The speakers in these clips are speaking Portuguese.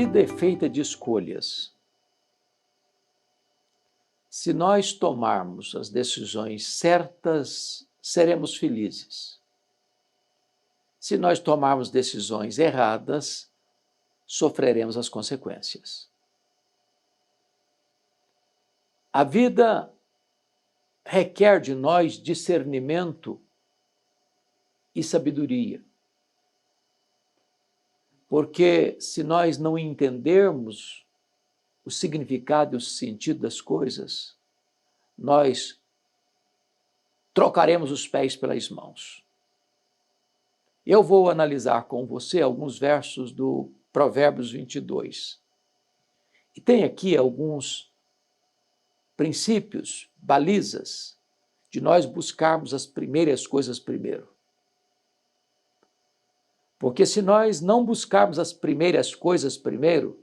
Vida é feita de escolhas. Se nós tomarmos as decisões certas, seremos felizes. Se nós tomarmos decisões erradas, sofreremos as consequências. A vida requer de nós discernimento e sabedoria. Porque se nós não entendermos o significado e o sentido das coisas, nós trocaremos os pés pelas mãos. Eu vou analisar com você alguns versos do Provérbios 22. E tem aqui alguns princípios, balizas, de nós buscarmos as primeiras coisas primeiro. Porque se nós não buscarmos as primeiras coisas primeiro,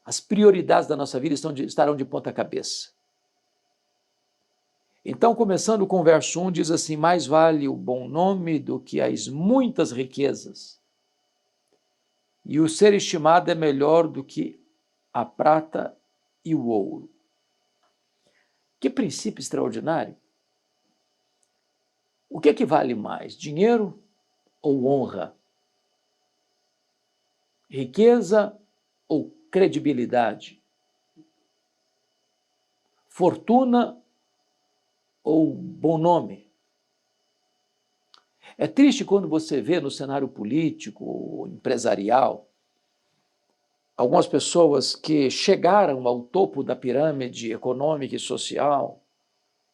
as prioridades da nossa vida estarão de ponta cabeça. Então, começando com o verso 1, diz assim: mais vale o bom nome do que as muitas riquezas, e o ser estimado é melhor do que a prata e o ouro. Que princípio extraordinário! O que é que vale mais, dinheiro ou honra? Riqueza ou credibilidade? Fortuna ou bom nome? É triste quando você vê no cenário político, empresarial, algumas pessoas que chegaram ao topo da pirâmide econômica e social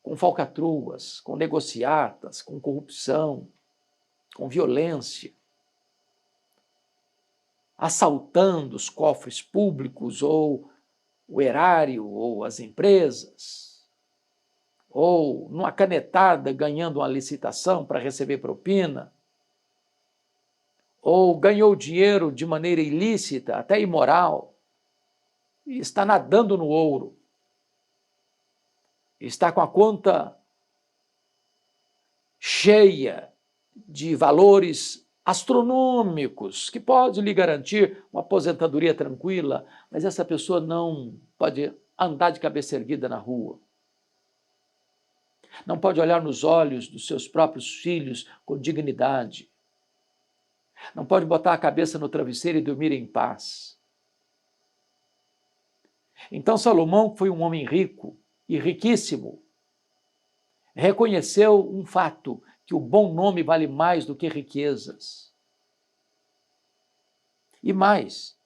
com falcatruas, com negociatas, com corrupção, com violência, assaltando os cofres públicos ou o erário ou as empresas, ou numa canetada ganhando uma licitação para receber propina, ou ganhou dinheiro de maneira ilícita, até imoral, e está nadando no ouro, está com a conta cheia de valores astronômicos, que pode lhe garantir uma aposentadoria tranquila, mas essa pessoa não pode andar de cabeça erguida na rua. Não pode olhar nos olhos dos seus próprios filhos com dignidade. Não pode botar a cabeça no travesseiro e dormir em paz. Então Salomão, que foi um homem rico e riquíssimo, reconheceu um fato, que o bom nome vale mais do que riquezas. E mais,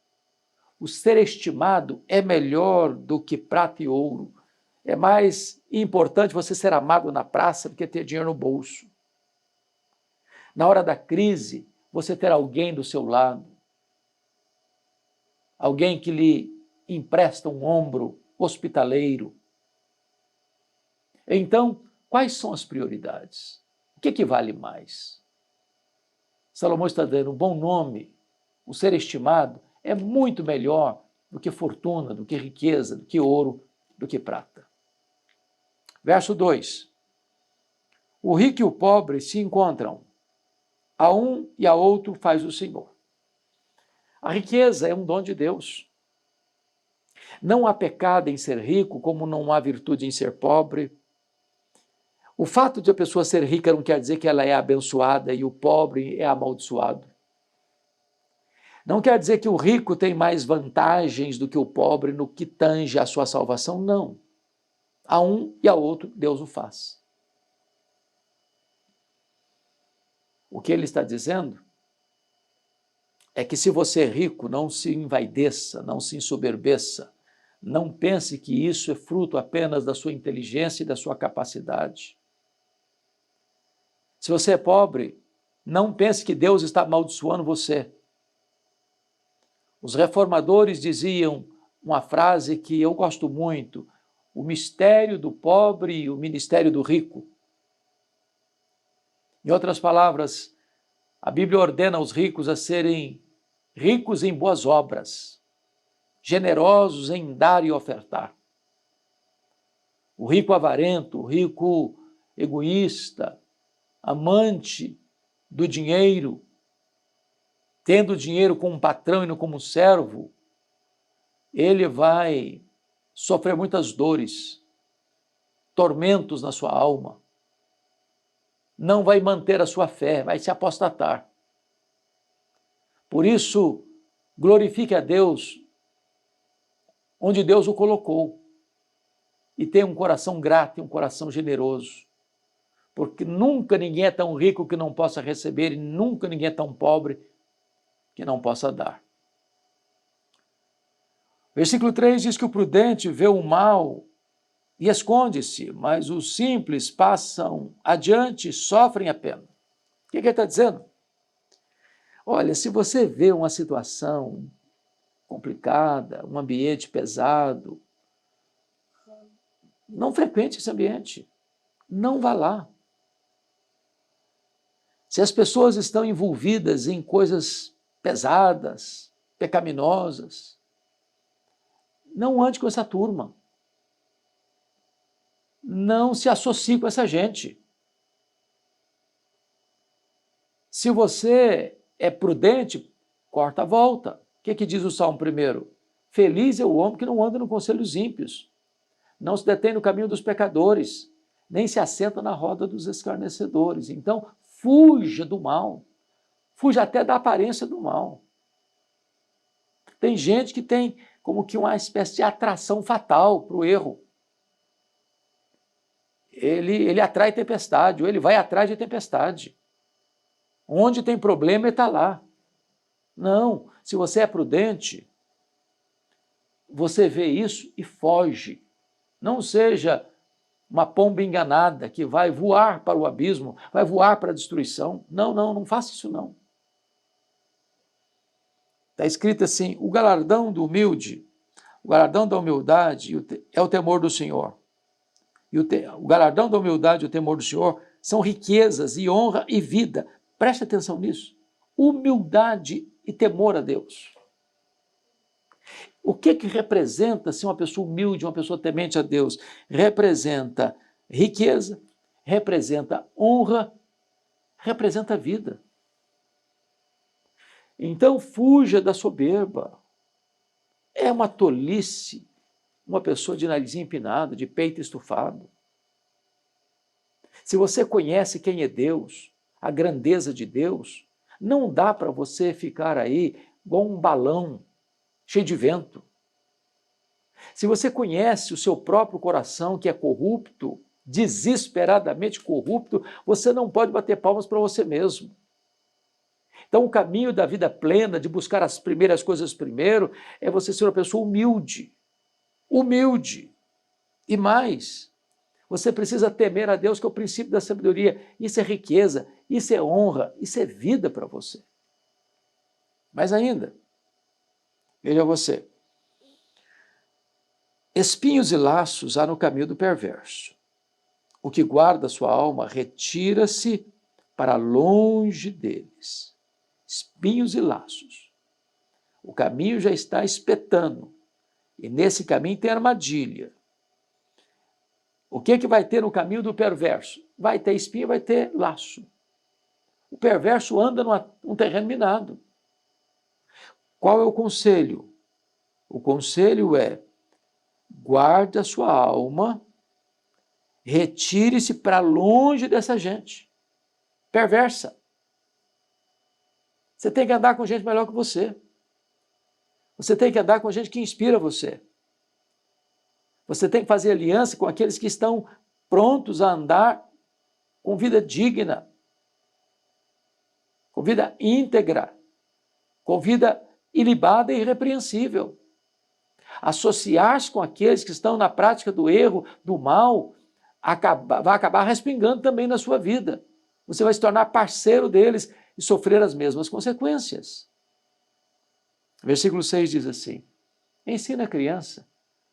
o ser estimado é melhor do que prata e ouro. É mais importante você ser amado na praça do que ter dinheiro no bolso. Na hora da crise, você ter alguém do seu lado, alguém que lhe empresta um ombro hospitaleiro. Então, quais são as prioridades? O que vale mais? Salomão está dando um bom nome, o ser estimado, é muito melhor do que fortuna, do que riqueza, do que ouro, do que prata. Verso 2. O rico e o pobre se encontram, a um e a outro faz o Senhor. A riqueza é um dom de Deus. Não há pecado em ser rico, como não há virtude em ser pobre. O fato de a pessoa ser rica não quer dizer que ela é abençoada e o pobre é amaldiçoado. Não quer dizer que o rico tem mais vantagens do que o pobre no que tange a sua salvação, não. A um e a outro Deus o faz. O que ele está dizendo é que se você é rico, não se envaideça, não se ensoberbeça, não pense que isso é fruto apenas da sua inteligência e da sua capacidade. Se você é pobre, não pense que Deus está amaldiçoando você. Os reformadores diziam uma frase que eu gosto muito: o mistério do pobre e o ministério do rico. Em outras palavras, a Bíblia ordena aos ricos a serem ricos em boas obras, generosos em dar e ofertar. O rico avarento, o rico egoísta, amante do dinheiro, tendo dinheiro como um patrão e não como um servo, ele vai sofrer muitas dores, tormentos na sua alma, não vai manter a sua fé, vai se apostatar. Por isso, glorifique a Deus onde Deus o colocou e tenha um coração grato e um coração generoso, porque nunca ninguém é tão rico que não possa receber e nunca ninguém é tão pobre que não possa dar. Versículo 3 diz que o prudente vê o mal e esconde-se, mas os simples passam adiante e sofrem a pena. O que ele está dizendo? Olha, se você vê uma situação complicada, um ambiente pesado, não frequente esse ambiente, não vá lá. Se as pessoas estão envolvidas em coisas pesadas, pecaminosas, não ande com essa turma. Não se associe com essa gente. Se você é prudente, corta a volta. O que diz o Salmo 1? Feliz é o homem que não anda no conselho dos ímpios, não se detém no caminho dos pecadores, nem se assenta na roda dos escarnecedores. Então, fuja do mal. Fuja até da aparência do mal. Tem gente que tem como que uma espécie de atração fatal para o erro. Ele atrai tempestade, ou ele vai atrás de tempestade. Onde tem problema, ele está lá. Não, se você é prudente, você vê isso e foge. Não seja uma pomba enganada que vai voar para o abismo, vai voar para a destruição. Não faça isso não. Está escrito assim, o galardão do humilde, o galardão da humildade é o temor do Senhor. E o galardão da humildade e o temor do Senhor são riquezas e honra e vida. Preste atenção nisso. Humildade e temor a Deus. O que representa ser uma pessoa humilde, uma pessoa temente a Deus? Representa riqueza, representa honra, representa vida. Então fuja da soberba. É uma tolice uma pessoa de nariz empinado, de peito estufado. Se você conhece quem é Deus, a grandeza de Deus, não dá para você ficar aí igual um balão cheio de vento. Se você conhece o seu próprio coração, que é corrupto, desesperadamente corrupto, você não pode bater palmas para você mesmo. Então, o caminho da vida plena, de buscar as primeiras coisas primeiro, é você ser uma pessoa humilde. Humilde. E mais, você precisa temer a Deus, que é o princípio da sabedoria. Isso é riqueza, isso é honra, isso é vida para você. Mas ainda, veja você, espinhos e laços há no caminho do perverso. O que guarda sua alma retira-se para longe deles. Espinhos e laços. O caminho já está espetando. E nesse caminho tem armadilha. O que vai ter no caminho do perverso? Vai ter espinho, vai ter laço. O perverso anda num terreno minado. Qual é o conselho? O conselho é: guarde a sua alma, retire-se para longe dessa gente perversa. Você tem que andar com gente melhor que você. Você tem que andar com gente que inspira você. Você tem que fazer aliança com aqueles que estão prontos a andar com vida digna, com vida íntegra, com vida ilibada e irrepreensível. Associar-se com aqueles que estão na prática do erro, do mal, vai acabar respingando também na sua vida. Você vai se tornar parceiro deles e sofrer as mesmas consequências. Versículo 6 diz assim: ensina a criança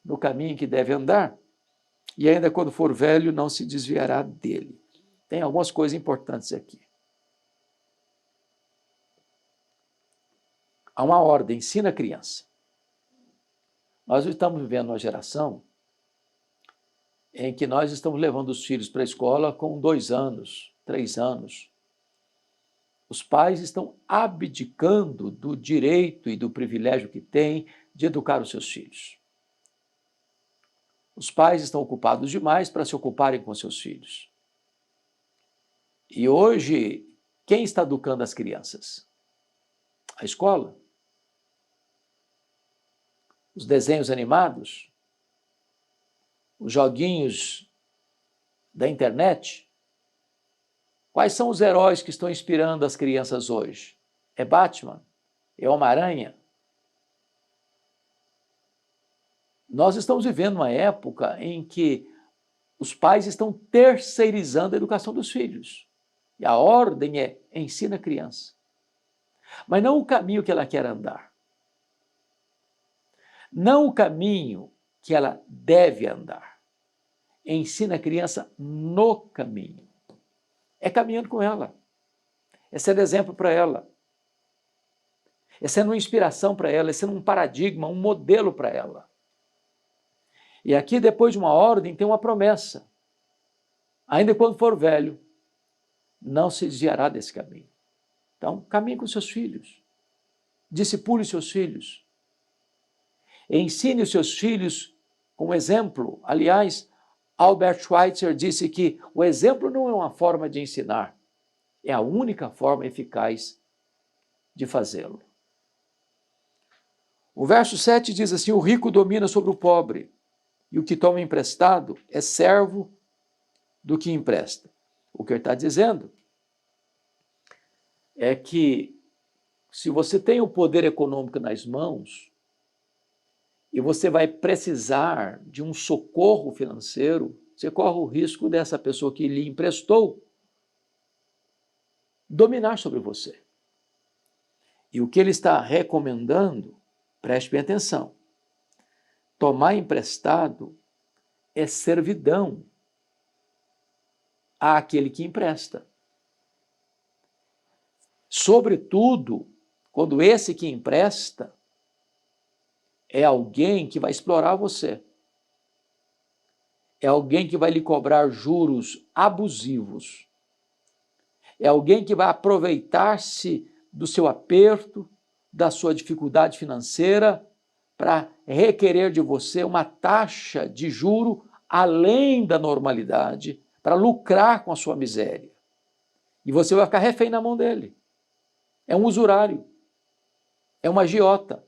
no caminho que deve andar, e ainda quando for velho não se desviará dele. Tem algumas coisas importantes aqui. Há uma ordem, ensina a criança. Nós estamos vivendo uma geração em que nós estamos levando os filhos para a escola com 2 anos, 3 anos. Os pais estão abdicando do direito e do privilégio que têm de educar os seus filhos. Os pais estão ocupados demais para se ocuparem com seus filhos. E hoje, quem está educando as crianças? A escola? Os desenhos animados? Os joguinhos da internet? Quais são os heróis que estão inspirando as crianças hoje? É Batman? É Homem-Aranha? Nós estamos vivendo uma época em que os pais estão terceirizando a educação dos filhos. E a ordem é: ensina a criança. Mas não o caminho que ela quer andar. Não o caminho que ela deve andar. Ensina a criança no caminho. É caminhando com ela. É sendo exemplo para ela. É sendo uma inspiração para ela, é sendo um paradigma, um modelo para ela. E aqui, depois de uma ordem, tem uma promessa. Ainda quando for velho, não se desviará desse caminho. Então, caminhe com seus filhos. Discipule seus filhos. Ensine os seus filhos com exemplo. Aliás, Albert Schweitzer disse que o exemplo não é uma forma de ensinar, é a única forma eficaz de fazê-lo. O verso 7 diz assim: o rico domina sobre o pobre, e o que toma emprestado é servo do que empresta. O que ele está dizendo é que se você tem o poder econômico nas mãos e você vai precisar de um socorro financeiro, você corre o risco dessa pessoa que lhe emprestou dominar sobre você. E o que ele está recomendando, preste bem atenção, tomar emprestado é servidão àquele que empresta. Sobretudo, quando esse que empresta é alguém que vai explorar você. É alguém que vai lhe cobrar juros abusivos. É alguém que vai aproveitar-se do seu aperto, da sua dificuldade financeira, para requerer de você uma taxa de juro além da normalidade, para lucrar com a sua miséria. E você vai ficar refém na mão dele. É um usurário. É um agiota.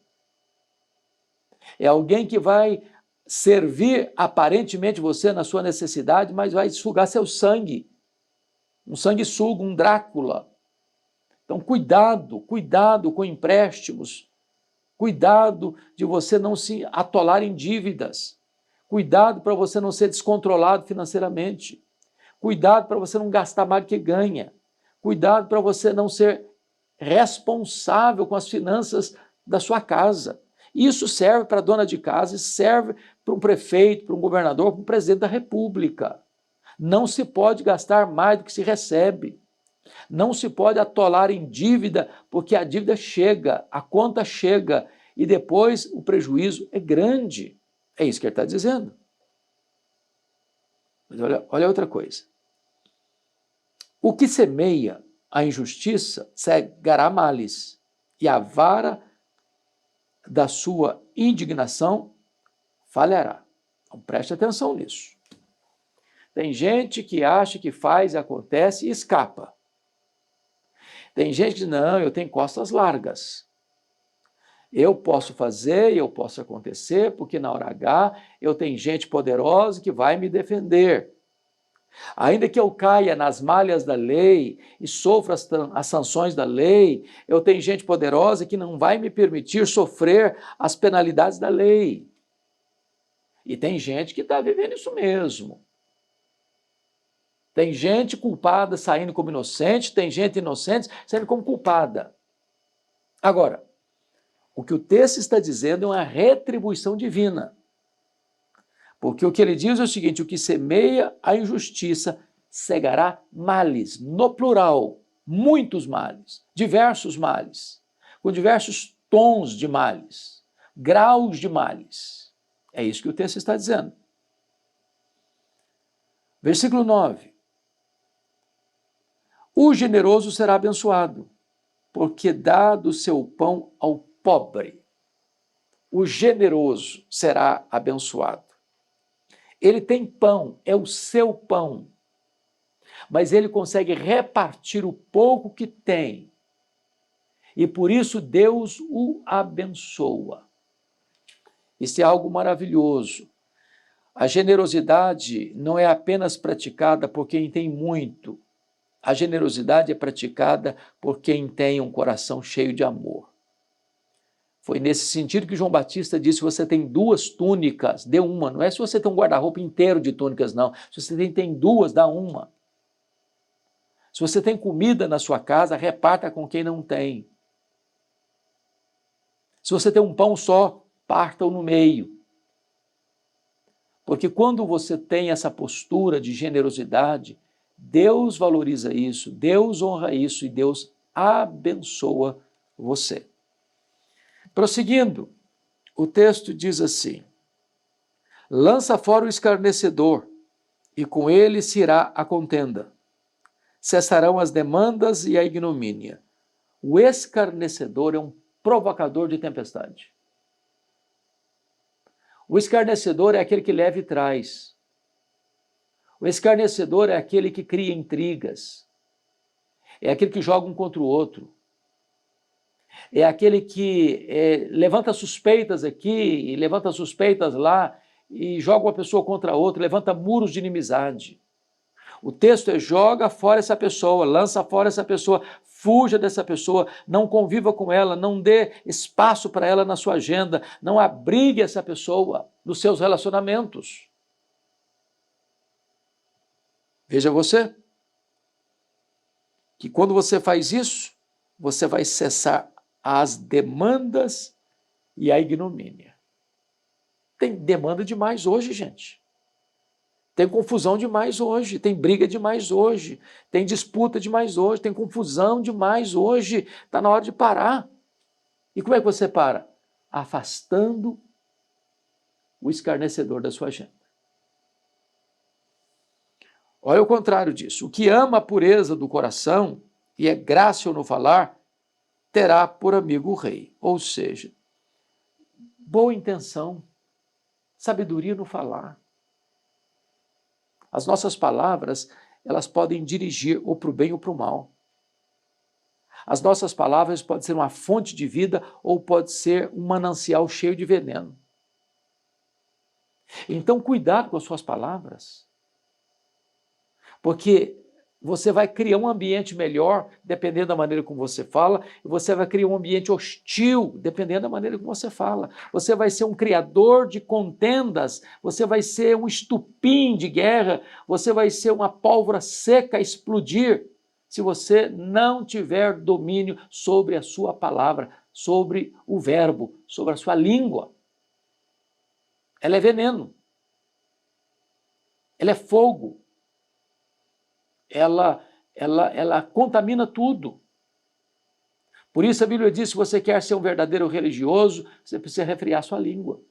É alguém que vai servir aparentemente você na sua necessidade, mas vai sugar seu sangue. Um sanguessuga, um Drácula. Então, cuidado com empréstimos. Cuidado de você não se atolar em dívidas. Cuidado para você não ser descontrolado financeiramente. Cuidado para você não gastar mais do que ganha. Cuidado para você não ser responsável com as finanças da sua casa. Isso serve para a dona de casa, isso serve para um prefeito, para um governador, para um presidente da República. Não se pode gastar mais do que se recebe. Não se pode atolar em dívida, porque a dívida chega, a conta chega, e depois o prejuízo é grande. É isso que ele está dizendo. Mas olha outra coisa. O que semeia a injustiça cegará males, e a vara da sua indignação falhará. Então preste atenção nisso. Tem gente que acha que faz, acontece e escapa. Tem gente que diz: não, eu tenho costas largas. Eu posso fazer, eu posso acontecer, porque na hora H eu tenho gente poderosa que vai me defender. Ainda que eu caia nas malhas da lei e sofra as sanções da lei, eu tenho gente poderosa que não vai me permitir sofrer as penalidades da lei. E tem gente que está vivendo isso mesmo. Tem gente culpada saindo como inocente, tem gente inocente saindo como culpada. Agora, o que o texto está dizendo é uma retribuição divina. Porque o que ele diz é o seguinte: o que semeia a injustiça cegará males, no plural, muitos males, diversos males, com diversos tons de males, graus de males. É isso que o texto está dizendo. Versículo 9. O generoso será abençoado, porque dá do seu pão ao pobre. O generoso será abençoado. Ele tem pão, é o seu pão, mas ele consegue repartir o pouco que tem. E por isso Deus o abençoa. Isso é algo maravilhoso. A generosidade não é apenas praticada por quem tem muito. A generosidade é praticada por quem tem um coração cheio de amor. Foi nesse sentido que João Batista disse: se você tem 2 túnicas, dê uma. Não é se você tem um guarda-roupa inteiro de túnicas, não. Se você tem 2, dá uma. Se você tem comida na sua casa, reparta com quem não tem. Se você tem um pão só, parta-o no meio. Porque quando você tem essa postura de generosidade, Deus valoriza isso, Deus honra isso e Deus abençoa você. Prosseguindo, o texto diz assim: lança fora o escarnecedor, e com ele se irá a contenda. Cessarão as demandas e a ignomínia. O escarnecedor é um provocador de tempestade. O escarnecedor é aquele que leva e traz. O escarnecedor é aquele que cria intrigas. É aquele que joga um contra o outro. É aquele que levanta suspeitas aqui e levanta suspeitas lá e joga uma pessoa contra a outra, levanta muros de inimizade. O texto é: joga fora essa pessoa, lança fora essa pessoa, fuja dessa pessoa, não conviva com ela, não dê espaço para ela na sua agenda, não abrigue essa pessoa nos seus relacionamentos. Veja você, que quando você faz isso, você vai cessar as demandas e a ignomínia. Tem demanda demais hoje, gente. Tem confusão demais hoje, tem briga demais hoje, tem disputa demais hoje, tem confusão demais hoje. Está na hora de parar. E como é que você para? Afastando o escarnecedor da sua agenda. Olha o contrário disso. O que ama a pureza do coração e é grácil no falar, terá por amigo o rei. Ou seja, boa intenção, sabedoria no falar. As nossas palavras, elas podem dirigir ou para o bem ou para o mal. As nossas palavras podem ser uma fonte de vida ou pode ser um manancial cheio de veneno. Então, cuidado com as suas palavras, porque você vai criar um ambiente melhor, dependendo da maneira como você fala, e você vai criar um ambiente hostil, dependendo da maneira como você fala. Você vai ser um criador de contendas, você vai ser um estupim de guerra, você vai ser uma pólvora seca a explodir, se você não tiver domínio sobre a sua palavra, sobre o verbo, sobre a sua língua. Ela é veneno. Ela é fogo. Ela contamina tudo. Por isso a Bíblia diz: se você quer ser um verdadeiro religioso, você precisa refrear sua língua.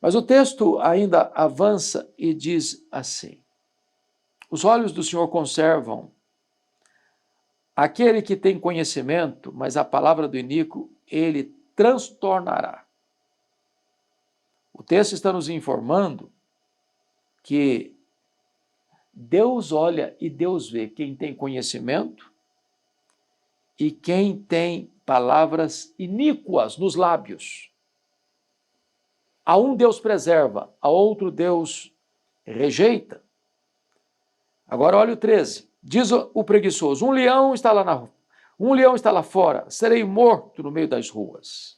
Mas o texto ainda avança e diz assim: os olhos do Senhor conservam aquele que tem conhecimento, mas a palavra do iníquo ele transtornará. O texto está nos informando que Deus olha e Deus vê quem tem conhecimento e quem tem palavras iníquas nos lábios. A um Deus preserva, a outro Deus rejeita. Agora olha o 13. Diz o preguiçoso: um leão está lá fora, serei morto no meio das ruas.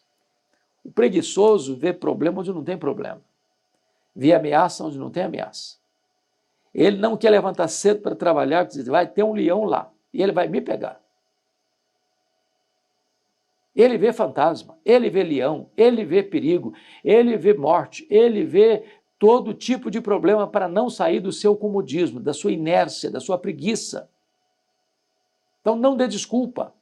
O preguiçoso vê problema onde não tem problema. Vê ameaça onde não tem ameaça. Ele não quer levantar cedo para trabalhar, porque diz: vai ter um leão lá e ele vai me pegar. Ele vê fantasma, ele vê leão, ele vê perigo, ele vê morte, ele vê todo tipo de problema para não sair do seu comodismo, da sua inércia, da sua preguiça. Então não dê desculpa.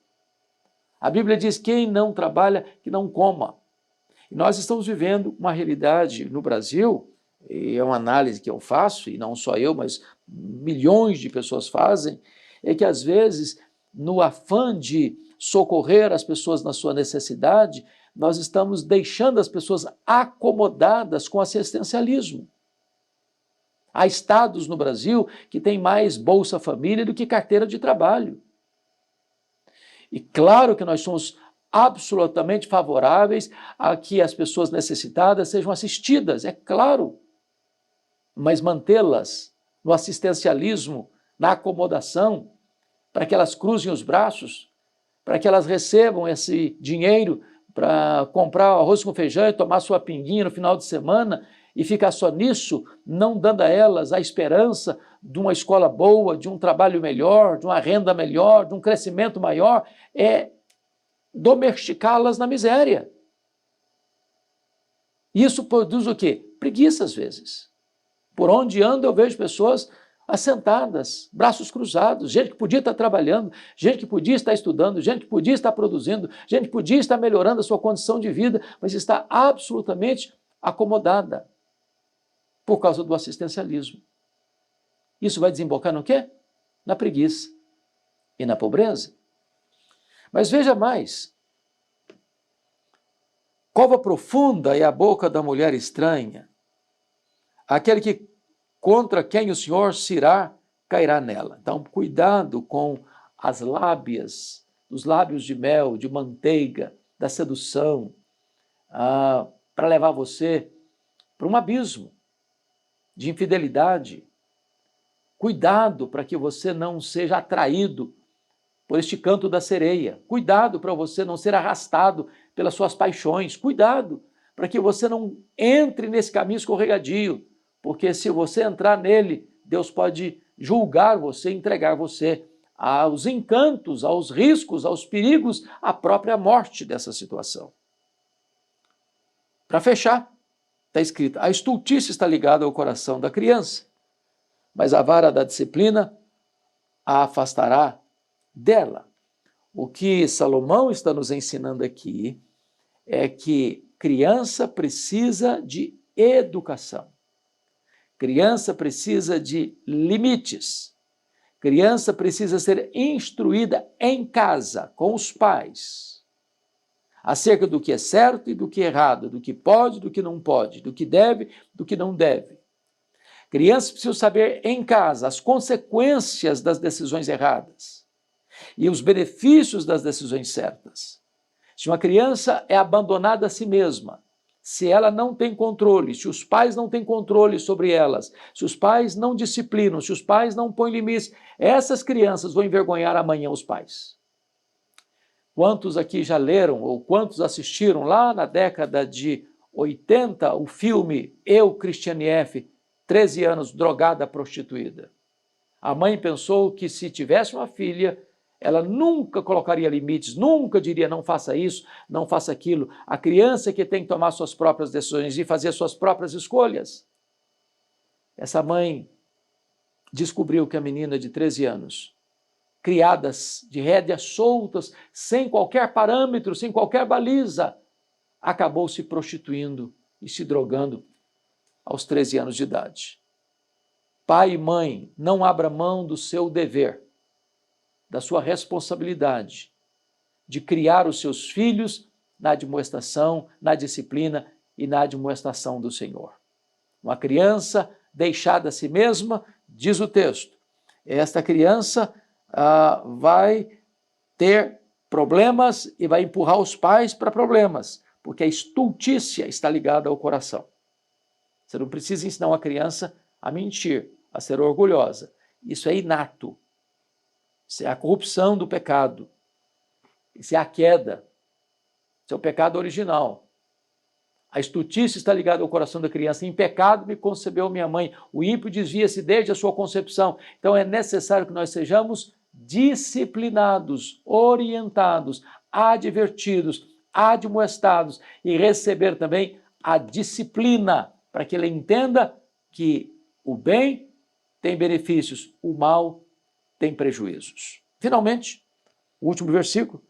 A Bíblia diz: quem não trabalha, que não coma. E nós estamos vivendo uma realidade no Brasil, e é uma análise que eu faço, e não só eu, mas milhões de pessoas fazem, é que às vezes no afã de socorrer as pessoas na sua necessidade, nós estamos deixando as pessoas acomodadas com assistencialismo. Há estados no Brasil que têm mais Bolsa Família do que carteira de trabalho. E claro que nós somos absolutamente favoráveis a que as pessoas necessitadas sejam assistidas, é claro. Mas mantê-las no assistencialismo, na acomodação, para que elas cruzem os braços, para que elas recebam esse dinheiro para comprar arroz com feijão e tomar sua pinguinha no final de semana e ficar só nisso, não dando a elas a esperança de uma escola boa, de um trabalho melhor, de uma renda melhor, de um crescimento maior, é domesticá-las na miséria. Isso produz o quê? Preguiça às vezes. Por onde ando eu vejo pessoas assentadas, braços cruzados, gente que podia estar trabalhando, gente que podia estar estudando, gente que podia estar produzindo, gente que podia estar melhorando a sua condição de vida, mas está absolutamente acomodada por causa do assistencialismo. Isso vai desembocar no quê? Na preguiça e na pobreza. Mas veja mais. Cova profunda é a boca da mulher estranha. Aquele que contra quem o Senhor se irá, cairá nela. Então, cuidado com as lábias, os lábios de mel, de manteiga, da sedução, para levar você para um abismo de infidelidade. Cuidado para que você não seja atraído por este canto da sereia. Cuidado para você não ser arrastado pelas suas paixões. Cuidado para que você não entre nesse caminho escorregadio, porque se você entrar nele, Deus pode julgar você, entregar você aos encantos, aos riscos, aos perigos, à própria morte dessa situação. Para fechar, está escrito: a estultice está ligada ao coração da criança, mas a vara da disciplina a afastará dela. O que Salomão está nos ensinando aqui é que criança precisa de educação. Criança precisa de limites. Criança precisa ser instruída em casa, com os pais, acerca do que é certo e do que é errado, do que pode, do que não pode, do que deve, do que não deve. Crianças precisam saber em casa as consequências das decisões erradas e os benefícios das decisões certas. Se uma criança é abandonada a si mesma, se ela não tem controle, se os pais não têm controle sobre elas, se os pais não disciplinam, se os pais não põem limites, essas crianças vão envergonhar amanhã os pais. Quantos aqui já leram ou quantos assistiram lá na década de 80 o filme Eu, Christiane F., 13 anos, drogada, prostituída? A mãe pensou que se tivesse uma filha, ela nunca colocaria limites, nunca diria não faça isso, não faça aquilo. A criança que tem que tomar suas próprias decisões e fazer suas próprias escolhas. Essa mãe descobriu que a menina de 13 anos, criadas de rédeas soltas, sem qualquer parâmetro, sem qualquer baliza, acabou se prostituindo e se drogando aos 13 anos de idade. Pai e mãe, não abra mão do seu dever, da sua responsabilidade de criar os seus filhos na admoestação, na disciplina e na admoestação do Senhor. Uma criança deixada a si mesma, diz o texto, esta criança vai ter problemas e vai empurrar os pais para problemas, porque a estultícia está ligada ao coração. Você não precisa ensinar uma criança a mentir, a ser orgulhosa. Isso é inato. Isso é a corrupção do pecado. Isso é a queda. Isso é o pecado original. A estultícia está ligada ao coração da criança. Em pecado me concebeu minha mãe. O ímpio desvia-se desde a sua concepção. Então é necessário que nós sejamos disciplinados, orientados, advertidos, admoestados e receber também a disciplina para que ele entenda que o bem tem benefícios, o mal tem prejuízos. Finalmente, o último versículo: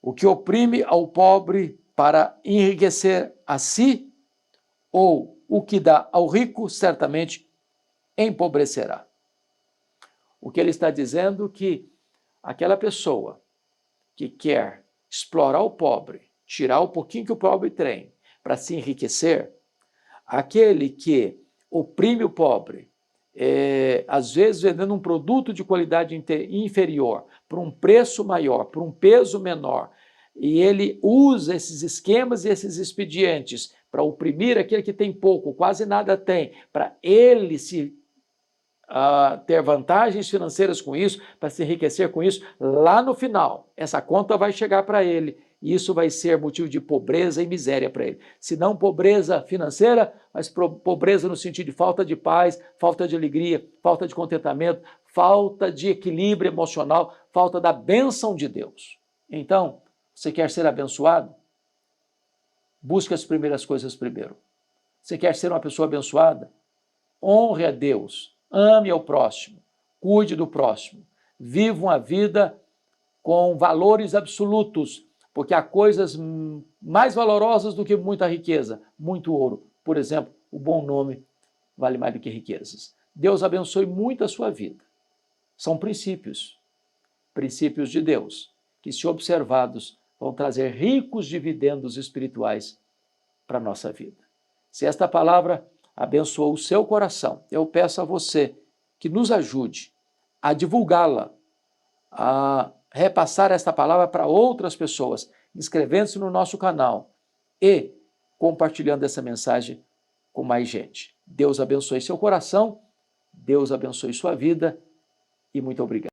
o que oprime ao pobre para enriquecer a si, ou o que dá ao rico, certamente empobrecerá. O que ele está dizendo é que aquela pessoa que quer explorar o pobre, tirar o pouquinho que o pobre tem para se enriquecer, aquele que oprime o pobre, às vezes vendendo um produto de qualidade inferior, por um preço maior, por um peso menor, e ele usa esses esquemas e esses expedientes para oprimir aquele que tem pouco, quase nada tem, para ele se ter vantagens financeiras com isso, para se enriquecer com isso, lá no final, essa conta vai chegar para ele. E isso vai ser motivo de pobreza e miséria para ele. Se não pobreza financeira, mas pobreza no sentido de falta de paz, falta de alegria, falta de contentamento, falta de equilíbrio emocional, falta da bênção de Deus. Então, você quer ser abençoado? Busque as primeiras coisas primeiro. Você quer ser uma pessoa abençoada? Honre a Deus, ame ao próximo, cuide do próximo, viva uma vida com valores absolutos, porque há coisas mais valorosas do que muita riqueza, muito ouro. Por exemplo, o bom nome vale mais do que riquezas. Deus abençoe muito a sua vida. São princípios de Deus, que, se observados, vão trazer ricos dividendos espirituais para a nossa vida. Se esta palavra abençoou o seu coração, eu peço a você que nos ajude a divulgá-la, a repassar esta palavra para outras pessoas, inscrevendo-se no nosso canal e compartilhando essa mensagem com mais gente. Deus abençoe seu coração, Deus abençoe sua vida e muito obrigado.